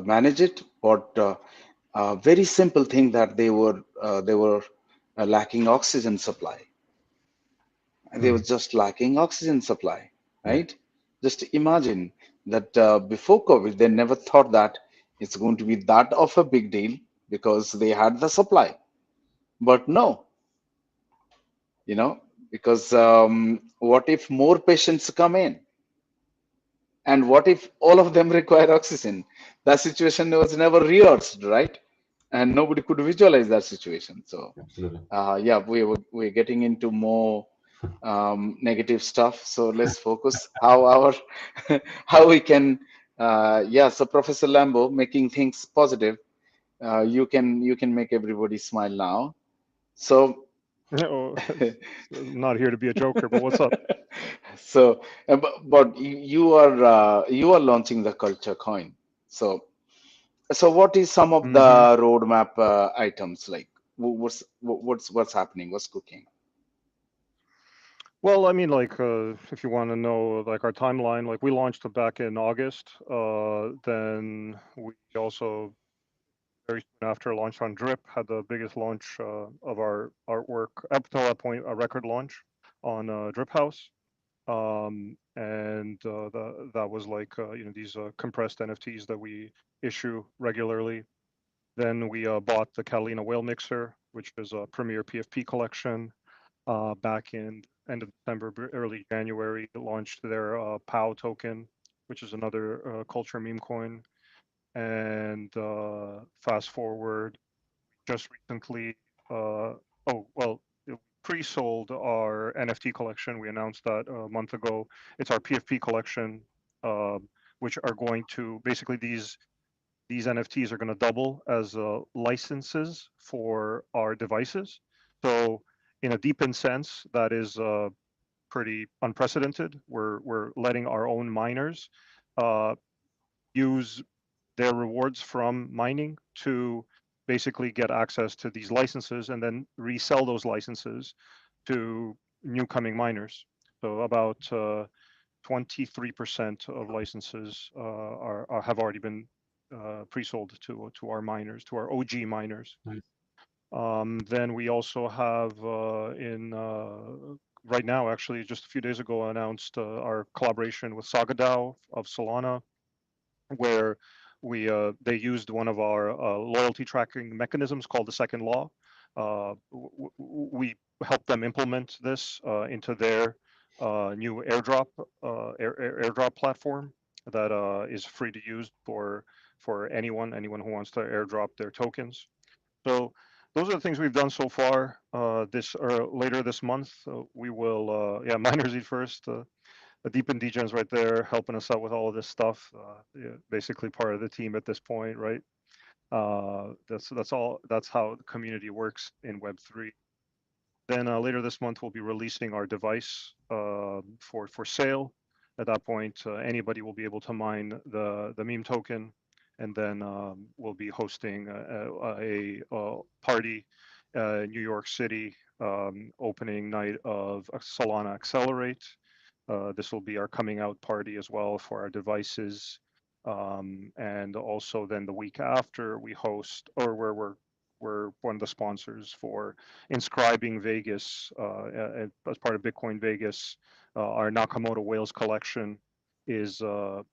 manage it, but a very simple thing that they were lacking oxygen supply. They were mhm, just lacking oxygen supply, yeah, right? Just imagine that before COVID, they never thought that it's going to be that of a big deal because they had the supply. But no, because what if more patients come in? And what if all of them require oxygen? That situation was never rehearsed, right? And nobody could visualize that situation. So, absolutely. yeah, we're getting into more negative stuff. So let's focus how our how we can. Yeah. So Professor Lambo, making things positive. You can make everybody smile now. So. No, I'm not here to be a joker, but what's up? So, but you are launching the culture coin. So, what is some of Hmm. the roadmap items like? What's happening? What's cooking? Well, I mean, like, if you want to know, like, our timeline, like, we launched it back in August. Then we also, very soon after, launched on Drip, had the biggest launch of our artwork up till that point, a record launch on Drip House. And that was like, these compressed NFTs that we issue regularly. Then we bought the Catalina Whale Mixer, which is a premier PFP collection. Back in end of December, early January, launched their POW token, which is another culture meme coin. And fast forward, just recently, oh, well, pre-sold our NFT collection. We announced that a month ago. It's our PFP collection, uh, which are going to basically these NFTs are going to double as licenses for our devices. So, in a DePIN sense, that is pretty unprecedented. We're letting our own miners uh, use their rewards from mining to basically get access to these licenses and then resell those licenses to new coming miners. So about 23% of licenses have already been pre-sold to our miners, to our OG miners. Nice. Then we also have in right now, actually, just a few days ago, announced our collaboration with Saga DAO of Solana, where they used one of our loyalty tracking mechanisms called the second law. We helped them implement this into their new airdrop platform that is free to use for anyone who wants to airdrop their tokens. So those are the things we've done so far. This or later this month, we will yeah, miners eat first. The Deep and Degens right there helping us out with all of this stuff. Yeah, basically part of the team at this point, right? That's all. That's how the community works in Web3. Then later this month we'll be releasing our device for sale. At that point, anybody will be able to mine the meme token, and then we'll be hosting a party in New York City, opening night of Solana Accelerate. This will be our coming out party as well for our devices. And also then the week after we host, or where we're one of the sponsors for inscribing Vegas as part of Bitcoin Vegas. Our Nakamoto Whales collection is the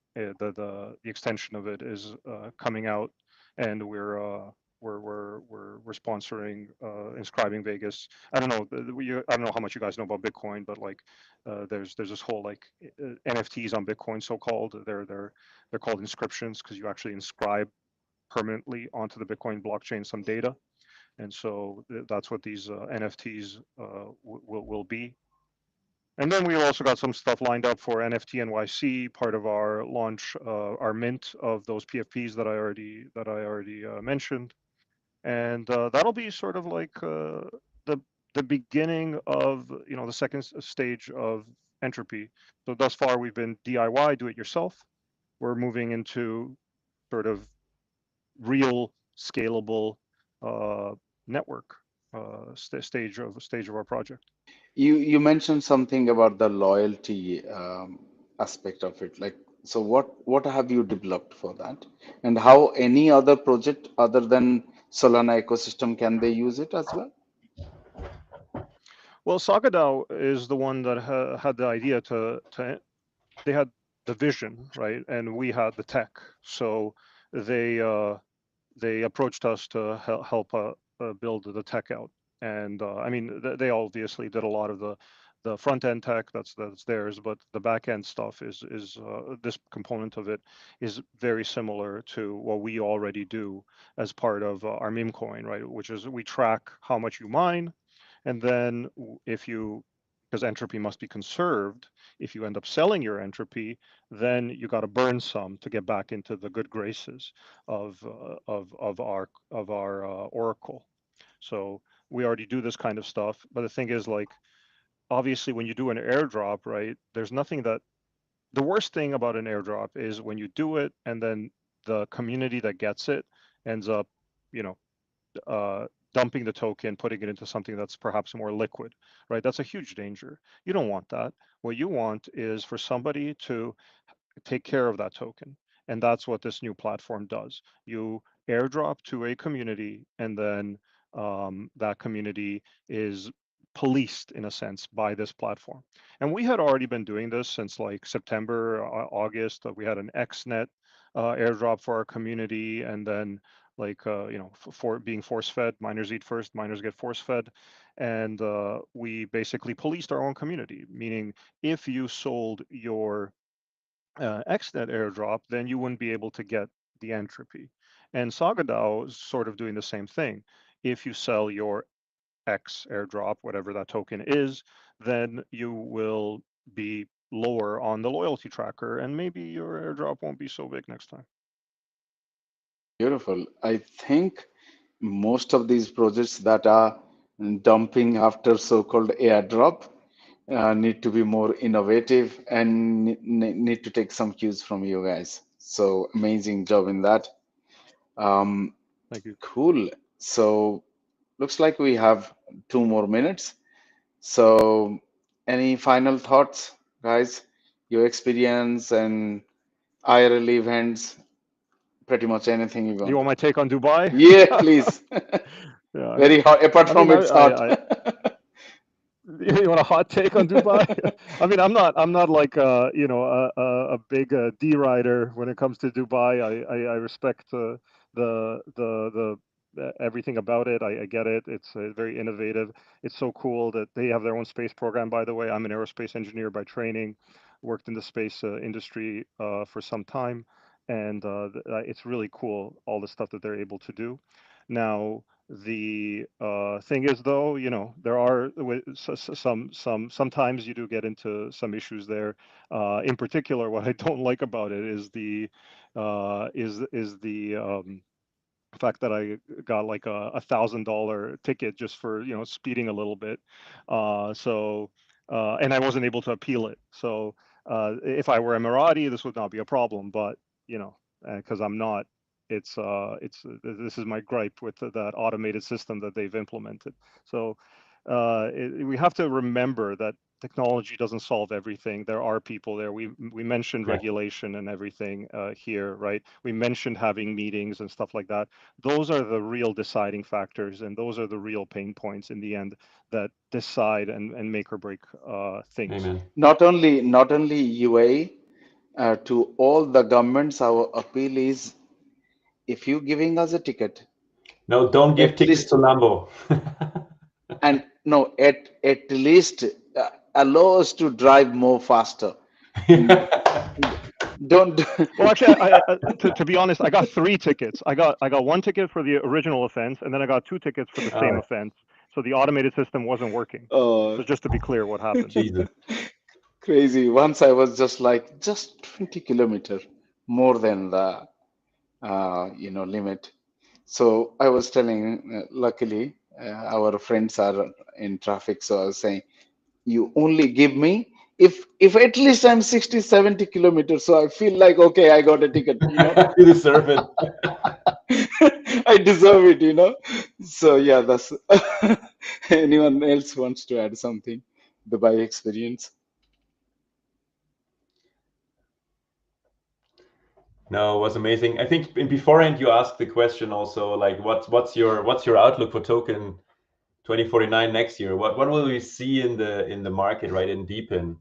extension of it is coming out, and we're sponsoring inscribing Vegas. I don't know. I don't know how much you guys know about Bitcoin, but like there's this whole like NFTs on Bitcoin, so called. They're called inscriptions because you actually inscribe permanently onto the Bitcoin blockchain some data, and so that's what these NFTs will be. And then we also got some stuff lined up for NFT NYC, part of our launch, our mint of those PFPs that I already mentioned. and that'll be sort of like the beginning of the second stage of entropy. So thus far we've been DIY, do it yourself. We're moving into sort of real scalable network stage of our project. You mentioned something about the loyalty aspect of it. Like, so what have you developed for that? And how any other project other than Solana ecosystem can they use it as well? Well, Sagadao is the one that had the idea to they had the vision, right, and we had the tech. So they approached us to help build the tech out. And I mean, they obviously did a lot of the front end tech that's theirs, but the back end stuff is this component of it is very similar to what we already do as part of our meme coin, right? Which is we track how much you mine, and then if you, because entropy must be conserved, if you end up selling your entropy, then you got to burn some to get back into the good graces of our oracle. So we already do this kind of stuff, but the thing is, like, obviously when you do an airdrop, right, there's nothing that the worst thing about an airdrop is when you do it and then the community that gets it ends up, you know, dumping the token, putting it into something that's perhaps more liquid, right? That's a huge danger. You don't want that. What you want is for somebody to take care of that token. And that's what this new platform does. You airdrop to a community, and then that community is policed in a sense by this platform. And we had already been doing this since like September, August. We had an XNet airdrop for our community, and then like for being force fed, miners eat first, miners get force fed, and we basically policed our own community. Meaning, if you sold your XNet airdrop, then you wouldn't be able to get the entropy. And SagaDAO is sort of doing the same thing. If you sell your X airdrop, whatever that token is, then you will be lower on the loyalty tracker, and maybe your airdrop won't be so big next time. Beautiful. I think most of these projects that are dumping after so-called airdrop need to be more innovative and need to take some cues from you guys. So amazing job in that. Thank you. Cool. So looks like we have 2 more minutes. So any final thoughts, guys? Your experience and IRL events, pretty much anything you You want. want my take on Dubai? Yeah, please. Yeah. Very hot. Apart I mean, from it's hot. you want a hot take on Dubai? I mean, I'm not like a big D rider when it comes to Dubai. I respect the everything about it. I get it. It's very innovative. It's so cool that they have their own space program. By the way, I'm an aerospace engineer by training. Worked in the space industry for some time, and it's really cool all the stuff that they're able to do. Now, the thing is, though, there are sometimes you do get into some issues there. In particular, what I don't like about it is the fact that I got like $1,000 ticket just for speeding a little bit. And I wasn't able to appeal it. So if I were Emirati, this would not be a problem. But because I'm not, this is my gripe with that automated system that they've implemented. So we have to remember that technology doesn't solve everything. There are people there. We mentioned Yeah. regulation and everything here, right? We mentioned having meetings and stuff like that. Those are the real deciding factors, and those are the real pain points in the end that decide and make or break things. Amen. Not only UAE, to all the governments, our appeal is if you giving us a ticket, No, don't give at tickets to least, Lambo. and no, at least allow us to drive more faster. Mm, Don't. Well, actually, to be honest, I got 3 tickets. I got 1 ticket for the original offense, and then I got 2 tickets for the same Oh, offense. So the automated system wasn't working. Oh, So just to be clear, what happened? Jesus. crazy. Once I was just like, just 20 kilometer more than the limit. So I was telling, luckily, our friends are in traffic. So I was saying, you only give me if at least I'm 60, 70 kilometers. So I feel like, okay, I got a ticket, you know. You deserve it. I deserve it, you know. So yeah, that's anyone else wants to add something? Dubai experience. No, it was amazing. I think beforehand you asked the question also, like what's your outlook for token 2049 next year? What will we see in the market, right, in DePIN?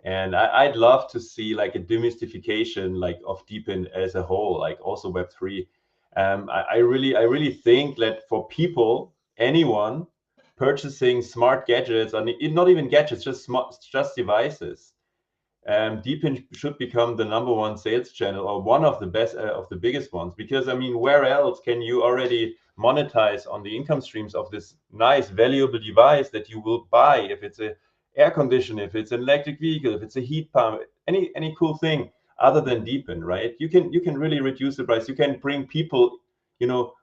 And I'd love to see like a demystification like of DePIN as a whole, like also Web3. I really think that for people, anyone purchasing smart gadgets, or not even gadgets, just smart, just devices, DePIN should become the number one sales channel, or one of the best, of the biggest ones. Because I mean, where else can you already monetize on the income streams of this nice, valuable device that you will buy? If it's a air conditioner, if it's an electric vehicle, if it's a heat pump, any cool thing other than DePIN, right? You can really reduce the price. You can bring people, you know,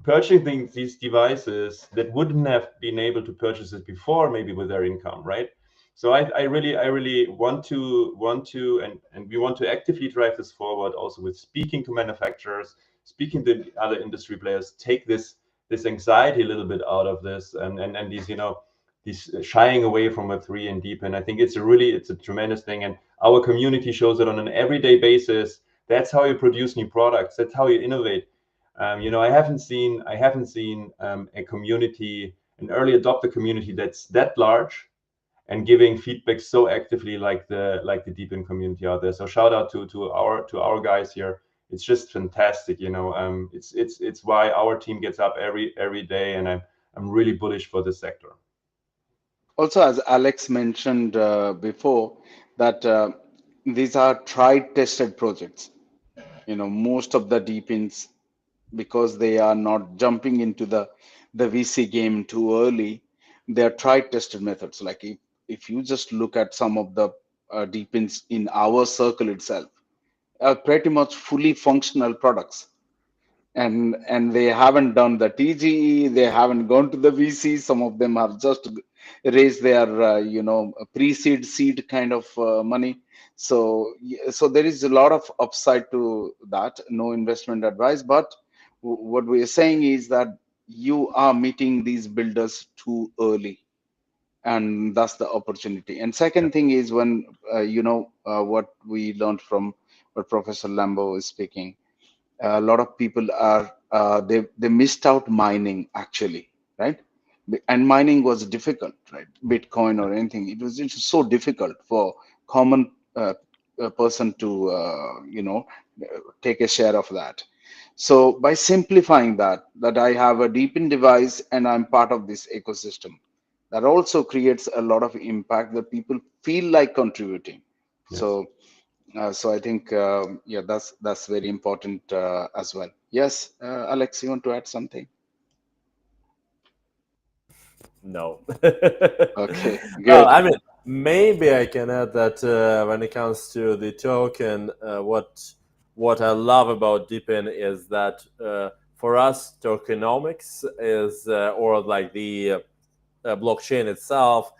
purchasing these devices that wouldn't have been able to purchase it before, maybe with their income, right? So I really want to, and we want to actively drive this forward, also with speaking to manufacturers, speaking to other industry players, take this anxiety a little bit out of this, and these, these shying away from Web3 and deep. And I think it's a tremendous thing, and our community shows it on an everyday basis. That's how you produce new products. That's how you innovate. I haven't seen a community, an early adopter community that's that large and giving feedback so actively like the DePIN community out there. So shout out to our guys here. It's just fantastic. It's why our team gets up every day, and I'm really bullish for this sector. Also, as Alex mentioned before, that these are tried, tested projects. You know, most of the deepins, because they are not jumping into the VC game too early, they are tried, tested methods. Like if you just look at some of the deepins in our circle itself, are pretty much fully functional products, and they haven't done the TGE, they haven't gone to the VC. Some of them have just raised their pre-seed seed kind of money. So so there is a lot of upside to that. No investment advice, but what we are saying is that you are meeting these builders too early, and that's the opportunity. And second thing is when what we learned from what Professor Lambo is speaking, a lot of people are they missed out mining actually, right? And mining was difficult, right? Bitcoin or anything, it's so difficult for common person to take a share of that. So by simplifying that I have a deepened device and I'm part of this ecosystem, that also creates a lot of impact that people feel like contributing. Yes. So I think, yeah, that's very important as well. Yes, Alex, you want to add something? No. Okay, Well, good. I mean, maybe I can add that when it comes to the token, what I love about DePIN is that for us, tokenomics is or like the blockchain itself,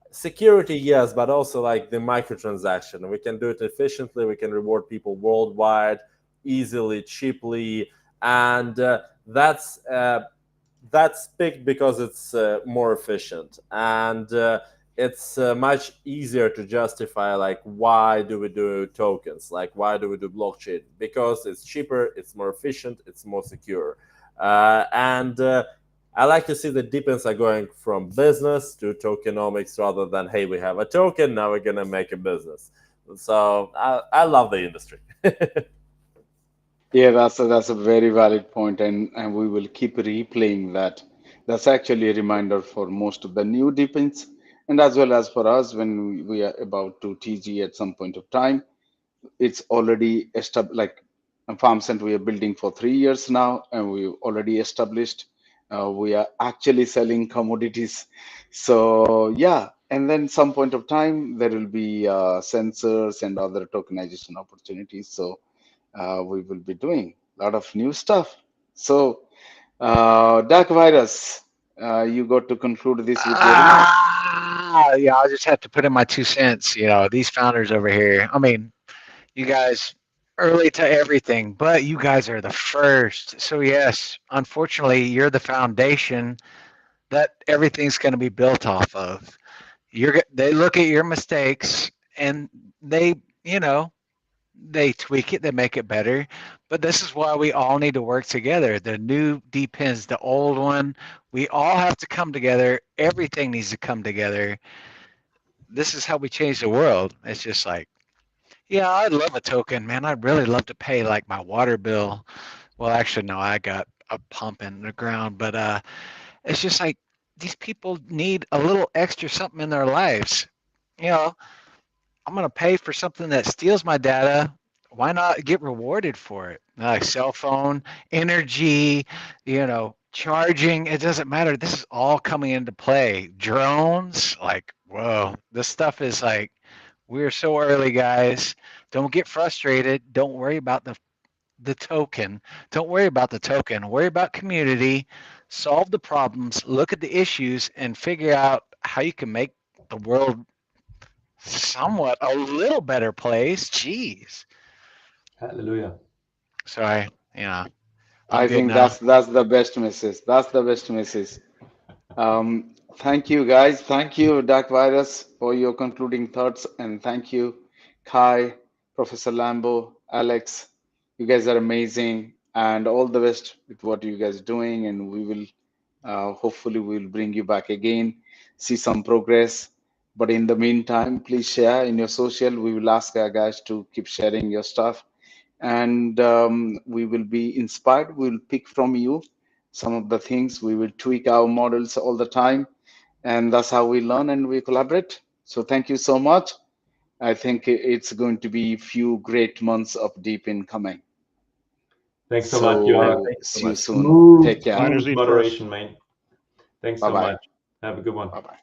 security, yes, but also like the microtransaction. We can do it efficiently. We can reward people worldwide, easily, cheaply, and that's big because it's more efficient, and it's much easier to justify like why do we do tokens, like why do we do blockchain, because it's cheaper, it's more efficient, it's more secure, and I like to see the deepens are going from business to tokenomics rather than hey, we have a token, now we're gonna make a business. So I love the industry. Yeah, that's a very valid point, and we will keep replaying that. That's actually a reminder for most of the new deepins, and as well as for us when we are about to TG at some point of time. It's already established. Like FarmCent, we are building for 3 years now, and we already established. We are actually selling commodities. So yeah, and then some point of time there will be sensors and other tokenization opportunities. So we will be doing a lot of new stuff. So Dark Virus, you got to conclude this with your remarks. Yeah, I'll just have to put in my 2 cents. You know, these founders over here. I mean, you guys early to everything, but you guys are the first. So yes, unfortunately, you're the foundation that everything's going to be built off of. They look at your mistakes and they, you know, they tweak it, they make it better. But this is why we all need to work together. The new DePINs, the old one, we all have to come together. Everything needs to come together. This is how we change the world. It's just like, yeah, I'd love a token, man. I'd really love to pay like my water bill. Well, actually, no, I got a pump in the ground, but it's just like these people need a little extra something in their lives. You know, I'm going to pay for something that steals my data. Why not get rewarded for it? Like cell phone, energy, charging. It doesn't matter. This is all coming into play. Drones, like, whoa, this stuff is like, we're so early, guys. Don't get frustrated. Don't worry about the token. Don't worry about the token. Worry about community. Solve the problems. Look at the issues and figure out how you can make the world somewhat a little better place. Jeez. Hallelujah. Sorry. Yeah. I'm I good think now. that's the best message. That's the best message. Thank you, guys. Thank you, Dark Virus, for your concluding thoughts, and thank you, Kai, Professor Lambo, Alex. You guys are amazing, and all the best with what you guys are doing. And we will hopefully we'll bring you back again, see some progress. But in the meantime, please share in your social. We will ask our guys to keep sharing your stuff, and we will be inspired. We will pick from you some of the things. We will tweak our models all the time, and that's how we learn and we collaborate. So thank you so much. I think it's going to be few great months of deep in coming. Thanks so much, Yeah, Johan. So thank you so see you much. soon. Take care. Miners Smooth eat first. moderation, man. Thanks Bye so bye. much. Have a good one. Bye bye.